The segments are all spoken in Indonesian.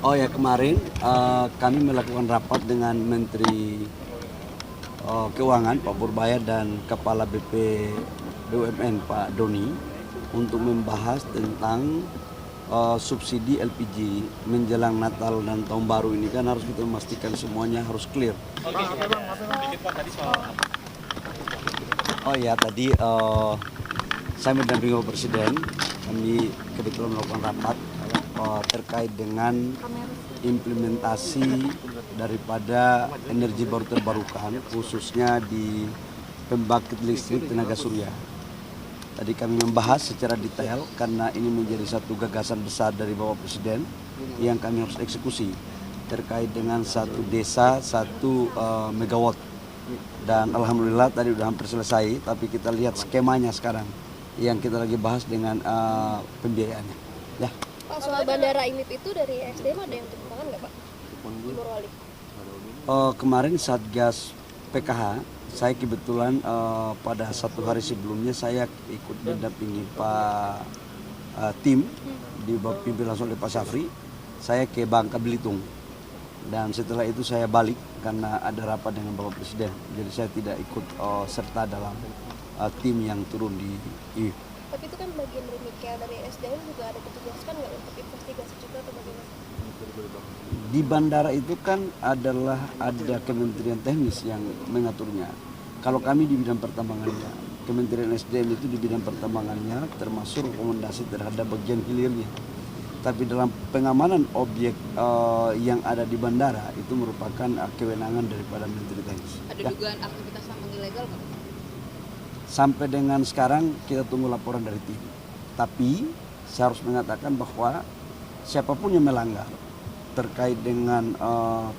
Oh ya, kemarin kami melakukan rapat dengan Menteri Keuangan Pak Purbaya dan Kepala BUMN Pak Doni untuk membahas tentang subsidi LPG menjelang Natal dan Tahun Baru ini kan harus kita memastikan semuanya harus clear. Oh ya, tadi saya mendampingi Bapak Presiden, kami kebetulan melakukan rapat terkait dengan implementasi daripada energi baru terbarukan, khususnya di pembangkit listrik tenaga surya. Tadi kami membahas secara detail karena ini menjadi satu gagasan besar dari Bapak Presiden yang kami harus eksekusi terkait dengan satu desa, 1 megawatt. Dan alhamdulillah tadi sudah hampir selesai, tapi kita lihat skemanya sekarang yang kita lagi bahas dengan pembiayaannya. Ya. Pak, soal bandara IMIP itu dari SDM ada yang turun nggak Pak? Di Morowali. Kemarin Satgas PKH, saya kebetulan pada 1 hari sebelumnya saya ikut mendampingi Pak tim dipimpin langsung oleh Pak Safri. Saya ke Bangka Belitung dan setelah itu saya balik karena ada rapat dengan Bapak Presiden. Jadi saya tidak ikut serta dalam tim yang turun di IMIP. Tapi itu kan bagian dari nikel dari SDM juga ada ditugaskan nggak untuk investigasi juga atau bagaimana? Di bandara itu kan ada Kementerian Teknis yang mengaturnya. Kalau kami di bidang pertambangannya, Kementerian SDM itu di bidang pertambangannya termasuk rekomendasi terhadap bagian hilirnya. Tapi dalam pengamanan objek yang ada di bandara itu merupakan kewenangan daripada Menteri Teknis. Ada dugaan aktivitas tambang ilegal nggak? Sampai dengan sekarang kita tunggu laporan dari tim. Tapi saya harus mengatakan bahwa siapapun yang melanggar terkait dengan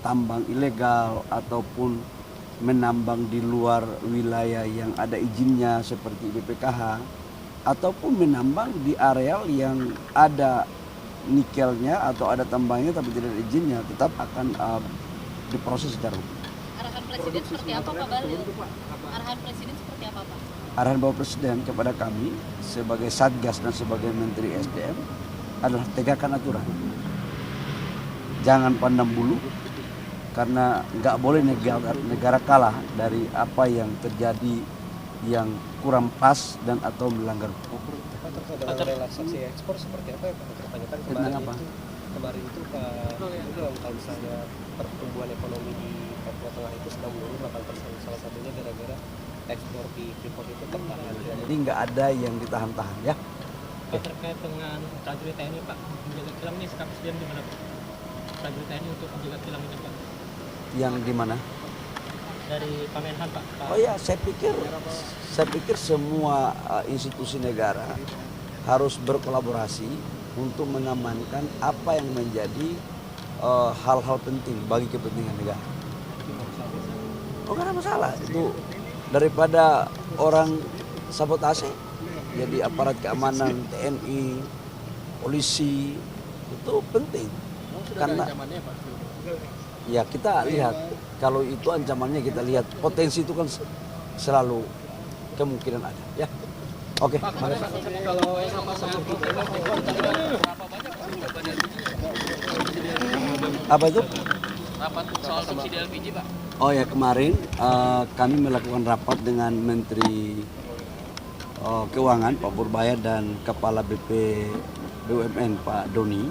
tambang ilegal ataupun menambang di luar wilayah yang ada izinnya seperti BPKH ataupun menambang di areal yang ada nikelnya atau ada tambangnya tapi tidak ada izinnya, tetap akan diproses secara hukum. Arahan Presiden seperti apa Pak Bahlil? Arahan Presiden seperti apa Pak? Arahan Bapak Presiden kepada kami sebagai Satgas dan sebagai Menteri SDM adalah tegakkan aturan. Jangan pandang bulu, karena nggak boleh negara kalah dari apa yang terjadi yang kurang pas dan atau melanggar hukum. Terkait relaksasi ekspor seperti apa ya Pak? Tertanyakan kemarin itu Pak bilang kalau misalnya pertumbuhan ekonomi di Papua Tengah itu sedang menurun 8%, salah satunya gara-gara ekspor di Freeport itu tertahan. Jadi nggak ada yang ditahan-tahan ya. Pak, terkait dengan prajurit TNI Pak, menjaga kilang ini sikap Presiden gimana Pak? Prajurit TNI untuk menjaga kilang itu Pak? Yang di mana? Dari Pamenhan Pak. Oh ya, saya pikir semua institusi negara harus berkolaborasi untuk mengamankan apa yang menjadi hal-hal penting bagi kepentingan negara. Oh, nggak ada masalah itu. Daripada orang sabotase, jadi aparat keamanan TNI, polisi itu penting. Karena ya kita lihat kalau itu ancamannya, kita lihat potensi itu kan selalu kemungkinan ada ya. Oke, makasih. Apa itu? Rapat soal subsidi LPG Pak. Oh ya, kemarin kami melakukan rapat dengan Menteri Keuangan Pak Purbaya dan Kepala BUMN Pak Doni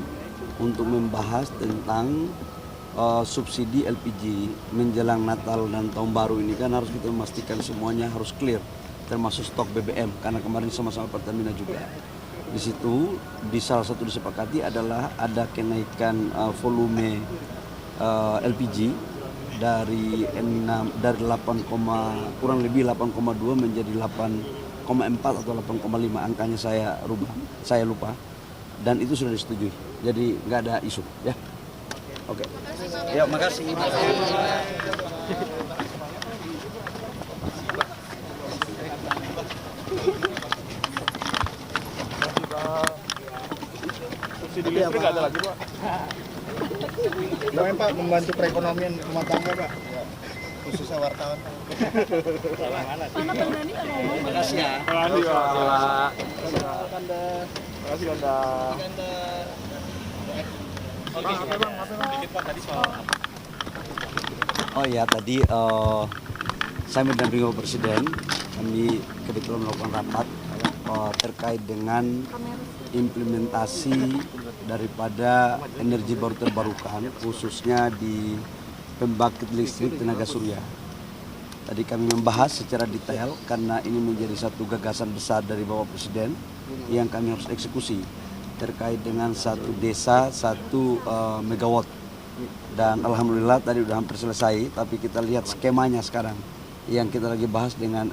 untuk membahas tentang subsidi LPG menjelang Natal dan Tahun Baru ini kan harus kita memastikan semuanya harus clear, termasuk stok BBM karena kemarin sama-sama Pertamina juga. Di situ di salah satu disepakati adalah ada kenaikan volume LPG dari 8, kurang lebih 8,2 menjadi 8,4 atau 8,5, angkanya saya lupa, dan itu sudah disetujui, jadi nggak ada isu ya. Oke. Ya, makasih. Subsidi listrik nggak ada lagi Pak. Gimana Pak membantu perekonomian rumah tangga Pak? Ya, khususnya wartawan. Terima kasih ya. Terima kasih Pak. Terima kasih Kanda. Oh ya, tadi saya mendampingi Bapak Presiden. Kami kebetulan melakukan rapat terkait dengan implementasi daripada energi baru terbarukan, khususnya di pembangkit listrik tenaga surya. Tadi kami membahas secara detail karena ini menjadi satu gagasan besar dari Bapak Presiden yang kami harus eksekusi terkait dengan satu desa, 1 megawatt. Dan alhamdulillah tadi sudah hampir selesai, tapi kita lihat skemanya sekarang yang kita lagi bahas dengan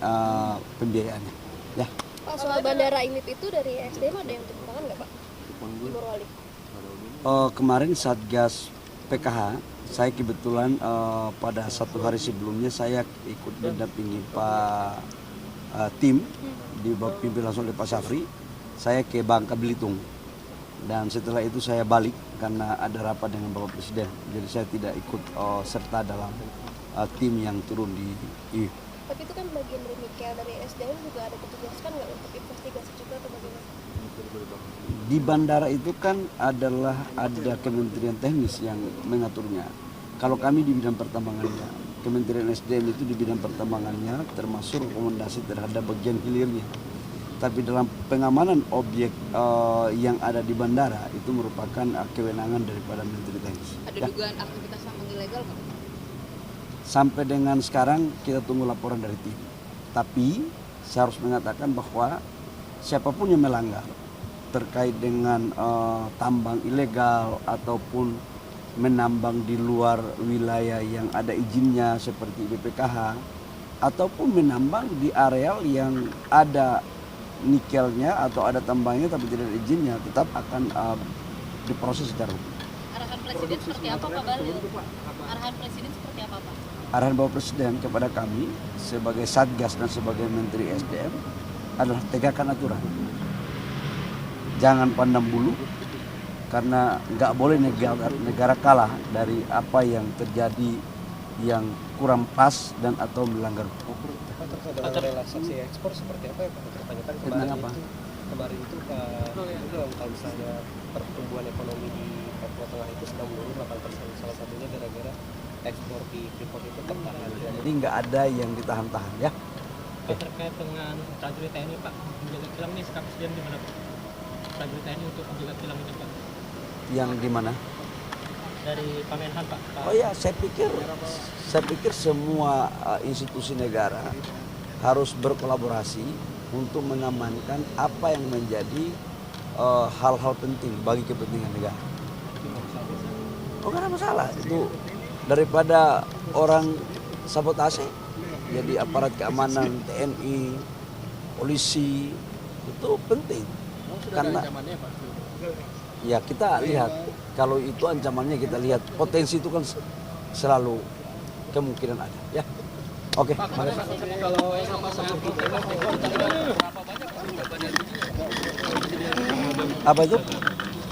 pembiayaannya. Ya. Pak, soal bandara IMIP itu dari SDM ada yang turun nggak Pak? Di Morowali. Kemarin Satgas PKH, saya kebetulan pada 1 hari sebelumnya saya ikut mendampingi Pak tim dipimpin langsung oleh Pak Safri. Saya ke Bangka Belitung. Dan setelah itu saya balik karena ada rapat dengan Bapak Presiden. Jadi saya tidak ikut serta dalam tim yang turun di IMIP. Tapi itu kan bagian dari Mikel dari SDM juga ada ditugaskan nggak untuk investigasi juga atau bagaimana? Di bandara itu kan ada Kementerian Teknis yang mengaturnya. Kalau kami di bidang pertambangannya, Kementerian SDM itu di bidang pertambangannya termasuk rekomendasi terhadap bagian hilirnya. Tapi dalam pengamanan objek yang ada di bandara itu merupakan kewenangan daripada Menteri Teknis. Ada dugaan aktivitas tambang ilegal nggak? Sampai dengan sekarang kita tunggu laporan dari tim. Tapi saya harus mengatakan bahwa siapapun yang melanggar terkait dengan tambang ilegal ataupun menambang di luar wilayah yang ada izinnya seperti BPKH ataupun menambang di areal yang ada nikelnya atau ada tambangnya tapi tidak ada izinnya, tetap akan diproses secara hukum. Arahan Presiden seperti apa Pak Bahlil? Arahan Presiden seperti apa Pak? Arahan Bapak Presiden kepada kami sebagai Satgas dan sebagai Menteri SDM adalah tegakkan aturan. Jangan pandang bulu, karena nggak boleh negara kalah dari apa yang terjadi yang kurang pas dan atau melanggar hukum. Terkait dengan relaksasi ekspor seperti apa ya Pak? Pertanyakan kemarin itu kalau misalnya pertumbuhan ekonomi di Papua Tengah itu sedang menurun 8%, salah satunya gara-gara ekspor di Freeport itu tertahan. Jadi nggak ada yang ditahan-tahan ya. Terkait dengan prajurit TNI Pak, menjaga kilang ini sikap Presiden di mana Pak? Prajurit TNI untuk menjaga kilang itu Pak? Yang di mana? Dari Pamenhan Pak. Oh ya, saya pikir semua institusi negara harus berkolaborasi untuk mengamankan apa yang menjadi hal-hal penting bagi kepentingan negara. Oh, nggak ada masalah itu, daripada orang sabotase. Jadi aparat keamanan TNI, polisi itu penting karena ya kita lihat kalau itu ancamannya, kita lihat potensi itu kan selalu kemungkinan ada ya. Oke, makasih. Apa itu?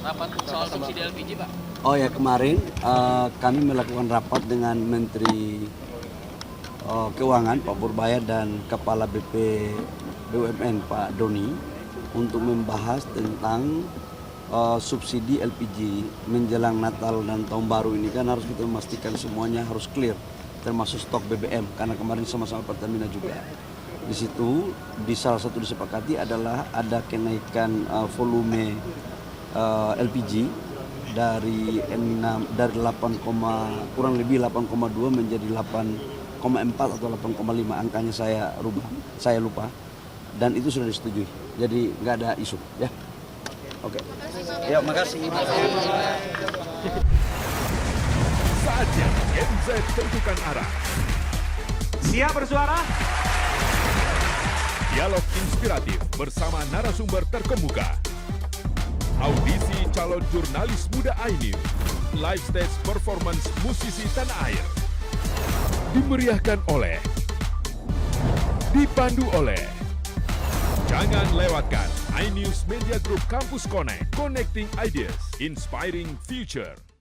Rapat soal subsidi LPG Pak. Oh ya, kemarin kami melakukan rapat dengan Menteri Keuangan Pak Purbaya dan Kepala BP BUMN Pak Doni untuk membahas tentang subsidi LPG menjelang Natal dan Tahun Baru ini. Kan harus kita memastikan semuanya harus clear, termasuk stok BBM karena kemarin sama-sama Pertamina juga. Di situ di salah satu disepakati adalah ada kenaikan volume LPG dari 8, kurang lebih 8,2 menjadi 8,4 atau 8,5, angkanya saya lupa, dan itu sudah disetujui, jadi nggak ada isu ya. Oke. Ya, makasih. Saatnya MZ tentukan arah. Siap bersuara? Dialog inspiratif bersama narasumber terkemuka. Audisi calon jurnalis muda iNews. Live stage performance musisi tanah air. Dimeriahkan oleh, dipandu oleh. Jangan lewatkan iNews Media Group Campus Connect. Connecting Ideas, Inspiring Future.